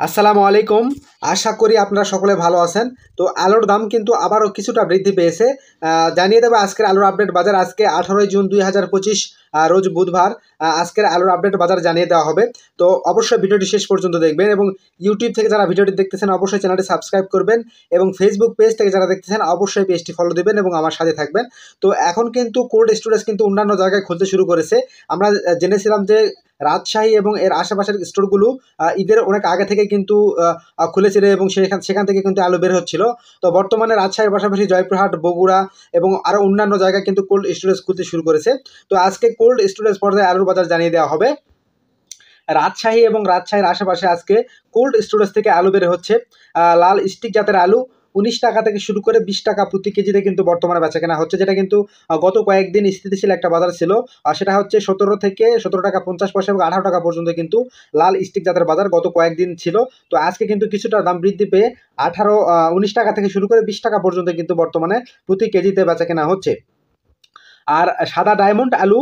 আসসালামু আলাইকুম। আশা করি আপনারা সকলে ভালো আছেন। তো আলুর দাম কিন্তু আবারও কিছুটা বৃদ্ধি পেয়েছে। জানিয়ে দেবো আজকের আলুর আপডেট বাজার। আজকে 18 জুন 2025 রোজ বুধবার। আজকের আলুর আপডেট বাজার জানিয়ে দেওয়া হবে। তো অবশ্যই ভিডিওটি শেষ পর্যন্ত দেখবেন এবং ইউটিউব থেকে যারা ভিডিওটি দেখতেছেন অবশ্যই চ্যানেলটি সাবস্ক্রাইব করবেন এবং ফেসবুক পেজ থেকে যারা দেখতেছেন অবশ্যই পেজটি ফলো দেবেন এবং আমার সাথে থাকবেন। তো এখন কিন্তু কোল্ড স্টোরেজ কিন্তু অন্যান্য জায়গায় খুলতে শুরু করেছে। আমরা জেনেছিলাম যে রাজশাহী এবং এর আশেপাশের স্টোরগুলো ঈদের অনেক আগে থেকে কিন্তু খুলেছিল এবং সেখান থেকে কিন্তু আলু বের হচ্ছিল। তো বর্তমানে রাজশাহীর পাশাপাশি জয়পুরহাট, বগুড়া এবং আরও অন্যান্য জায়গায় কিন্তু কোল্ড স্টোরেজ খুলতে শুরু করেছে। তো আজকে কোল্ড স্টোরেজ পর্যায়ে আলুর বাজার জানিয়ে দেওয়া হবে। রাজশাহী এবং রাজশাহীর আশেপাশে আজকে কোল্ড স্টোরেজ থেকে আলু বের হচ্ছে। লাল স্টিক জাতের আলু 19 টাকা থেকে শুরু করে 20 টাকা প্রতি কেজিতে কিন্তু বর্তমানে বেচাকেনা হচ্ছে, যেটা কিন্তু গত কয়েকদিন স্থিতিশীল একটা বাজার ছিল। সেটা হচ্ছে 17 টাকা 50 পয়সা এবং 18 টাকা পর্যন্ত কিন্তু লাল স্টিক জাতের বাজার গত কয়েকদিন ছিল। তো আজকে কিন্তু কিছুটা দাম বৃদ্ধি পেয়ে 19 টাকা থেকে শুরু করে 20 টাকা পর্যন্ত কিন্তু বর্তমানে প্রতি কেজিতে বেচাকেনা হচ্ছে। আর সাদা ডায়মন্ড আলু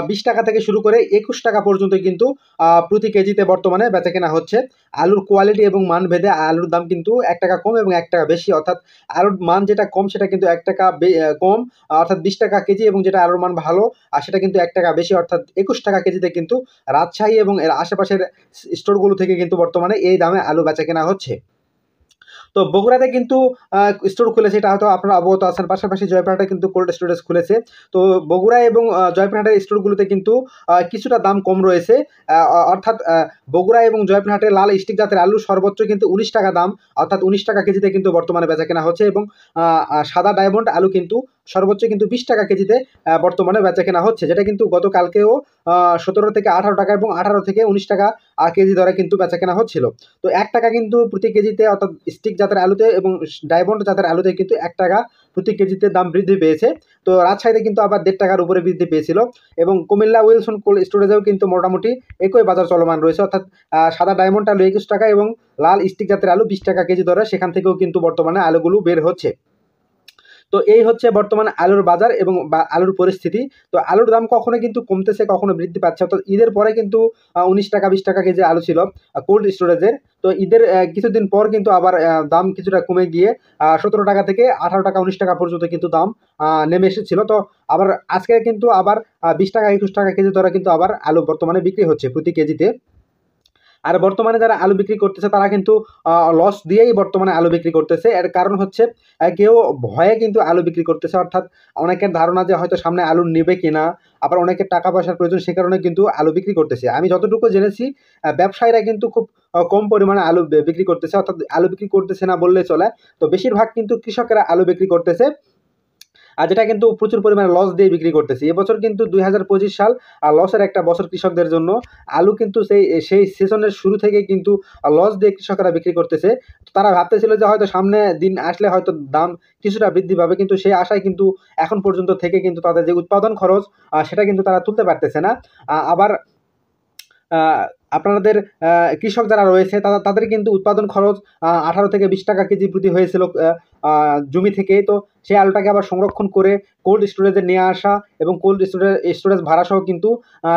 20 টাকা থেকে শুরু করে 21 টাকা পর্যন্ত কিন্তু প্রতি কেজিতে বর্তমানে বেচাকেনা হচ্ছে। আলুর কোয়ালিটি এবং মান ভেদে আলুর দাম কিন্তু 1 টাকা কম এবং 1 টাকা বেশি, অর্থাৎ আলুর মান যেটা কম সেটা কিন্তু 1 টাকা কম, অর্থাৎ 20 টাকা কেজি, এবং যেটা আলুর মান ভালো আর সেটা কিন্তু 1 টাকা বেশি, অর্থাৎ 21 টাকা কেজিতে কিন্তু রাজশাহী এবং এর আশেপাশের স্টোরগুলো থেকে কিন্তু বর্তমানে এই দামে আলু বেচাকেনা হচ্ছে। তো বগুড়াতে কিন্তু স্টোর খুলেছে, এটা হয়তো আপনারা অবগত আছেন। পাশাপাশি জয়পুরহাটে কিন্তু কোল্ড স্টোরেজ খুলেছে। তো বগুড়া এবং জয়পুরহাটের স্টোরগুলোতে কিন্তু কিছুটা দাম কম রয়েছে। অর্থাৎ বগুড়া এবং জয়পুরহাটে লাল স্টিক জাতের আলু সর্বোচ্চ কিন্তু 19 টাকা দাম, অর্থাৎ 19 টাকা কেজিতে কিন্তু বর্তমানে বেচাকেনা হচ্ছে, এবং সাদা ডায়মন্ড আলু কিন্তু সর্বোচ্চ কিন্তু 20 টাকা কেজিতে বর্তমানে বেচাকেনা হচ্ছে, যেটা কিন্তু গতকালকেও 17 থেকে 18 টাকা এবং 18 থেকে 19 টাকা কেজি দরে কিন্তু বেচাকেনা হচ্ছিল। তো 1 টাকা কিন্তু প্রতি কেজিতে, অর্থাৎ স্টিক জাতের আলুতে এবং ডায়মন্ড জাতের আলুতে কিন্তু 1 টাকা প্রতি কেজিতে দাম বৃদ্ধি পেয়েছে। তো রাজশাহীতে কিন্তু আবার 1.5 টাকার উপরে বৃদ্ধি পেয়েছিল, এবং কুমিল্লা উইলসন কোল্ড স্টোরেজেও কিন্তু মোটামুটি একই বাজার চলমান রয়েছে, অর্থাৎ সাদা ডায়মন্ড আলু 21 টাকা এবং লাল স্টিক জাতের আলু 20 টাকা কেজি দরে সেখান থেকেও কিন্তু বর্তমানে আলুগুলো বের হচ্ছে। তো এই হচ্ছে বর্তমানে আলুর বাজার এবং আলুর পরিস্থিতি। তো আলুর দাম কখনো কিন্তু কমতেছে, কখনো বৃদ্ধি পাচ্ছে, অর্থাৎ ঈদের পরে কিন্তু 19 টাকা 20 টাকা কেজি আলু ছিল কোল্ড স্টোরেজের। তো ঈদের কিছুদিন পর কিন্তু আবার দাম কিছুটা কমে গিয়ে 17 টাকা থেকে 18 টাকা 19 টাকা পর্যন্ত কিন্তু দাম নেমে এসেছিল। তো আবার আজকে কিন্তু আবার 20 টাকা 21 টাকা কেজি দরে কিন্তু আবার আলু বর্তমানে বিক্রি হচ্ছে প্রতি কেজিতে। আর বর্তমানে যারা আলু বিক্রি করতেছে তারা কিন্তু লস দিয়েই বর্তমানে আলু বিক্রি করতেছে। এর কারণ হচ্ছে কেউ ভয়ে কিন্তু আলু বিক্রি করতেছে, অর্থাৎ অনেকের ধারণা যে হয়তো সামনে আলু নেবে কিনা, আবার অনেকের টাকা পয়সার প্রয়োজন, সে কারণে কিন্তু আলু বিক্রি করতেছে। আমি যতটুকু জেনেছি ব্যবসায়ীরা কিন্তু খুব কম পরিমাণে আলু বিক্রি করতেছে, অর্থাৎ আলু বিক্রি করতেছে না বললে চলে। তো বেশিরভাগ কিন্তু কৃষকেরা আলু বিক্রি করতেছে, আর যেটা কিন্তু প্রচুর পরিমাণে লস দিয়ে বিক্রি করতেছে। এবছর কিন্তু 2025 সাল লসের একটা বছর কৃষকদের জন্য। আলু কিন্তু সেই সিজনের শুরু থেকে কিন্তু লস দিয়ে কৃষকরা বিক্রি করতেছে। তারা ভাবতেছিল যে হয়তো সামনে দিন আসলে হয়তো দাম কিছুটা বৃদ্ধি পাবে, কিন্তু সেই আশায় কিন্তু এখন পর্যন্ত থেকে কিন্তু তাদের যে উৎপাদন খরচ সেটা কিন্তু তারা তুলতে পারতেছে না। আবার আপনাদের কৃষক যারা রয়েছে তাদের কিন্তু উৎপাদন খরচ 18 থেকে 20 টাকা কেজি প্রতি হয়েছিল জমি থেকে। তো সেই আলুটাকে আবার সংরক্ষণ করে কোল্ড স্টোরেজে নিয়ে আসা এবং কোল্ড স্টোরেজ ভাড়া সহ কিন্তু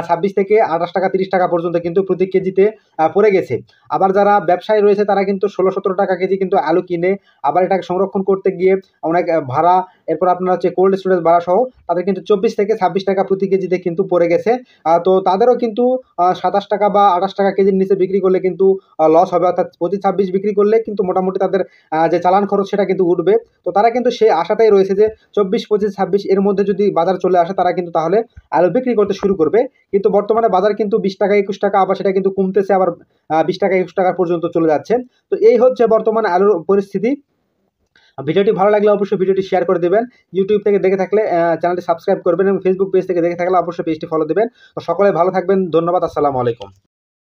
26 থেকে 28 টাকা 30 টাকা পর্যন্ত কিন্তু প্রতি কেজিতে পড়ে গেছে। আবার যারা ব্যবসায়ী রয়েছে তারা কিন্তু 16-17 টাকা কেজি কিন্তু আলু কিনে আবার এটাকে সংরক্ষণ করতে গিয়ে অনেক ভাড়া, এরপর আপনার হচ্ছে কোল্ড স্টোরেজ ভাড়া সহ তাদের কিন্তু 24 থেকে 26 টাকা প্রতি কেজিতে কিন্তু পড়ে গেছে। তো তাদেরও কিন্তু 27 টাকা বা 28 টাকা কেজির নিচে বিক্রি করলে কিন্তু লস হবে, অর্থাৎ 25-26 বিক্রি করলে কিন্তু মোটামুটি তাদের যে চালান খরচ সেটা কিন্তু উঠবে। তো তারা কিন্তু সেই আশাটাই রয়েছে যে 24-25-26 এর মধ্যে যদি বাজার চলে আসে তারা কিন্তু তাহলে আলু বিক্রি করতে শুরু করবে। কিন্তু বর্তমানে বাজার কিন্তু 20 টাকা 21 টাকা, আবার সেটা কিন্তু কমতেছে, আবার 20 টাকা 21 টাকা পর্যন্ত চলে যাচ্ছে। তো এই হচ্ছে বর্তমানে আলুর পরিস্থিতি। ভিডিওটি ভালো লাগলে অবশ্যই ভিডিওটি শেয়ার করে দেবেন। ইউটিউব থেকে দেখে থাকলে চ্যানেলটি সাবস্ক্রাইব করবেন এবং ফেসবুক পেজ থেকে দেখে থাকলে অবশ্যই পেজটি ফলো দেবেন। তো সকলে ভালো থাকবেন, ধন্যবাদ, আসসালামু আলাইকুম।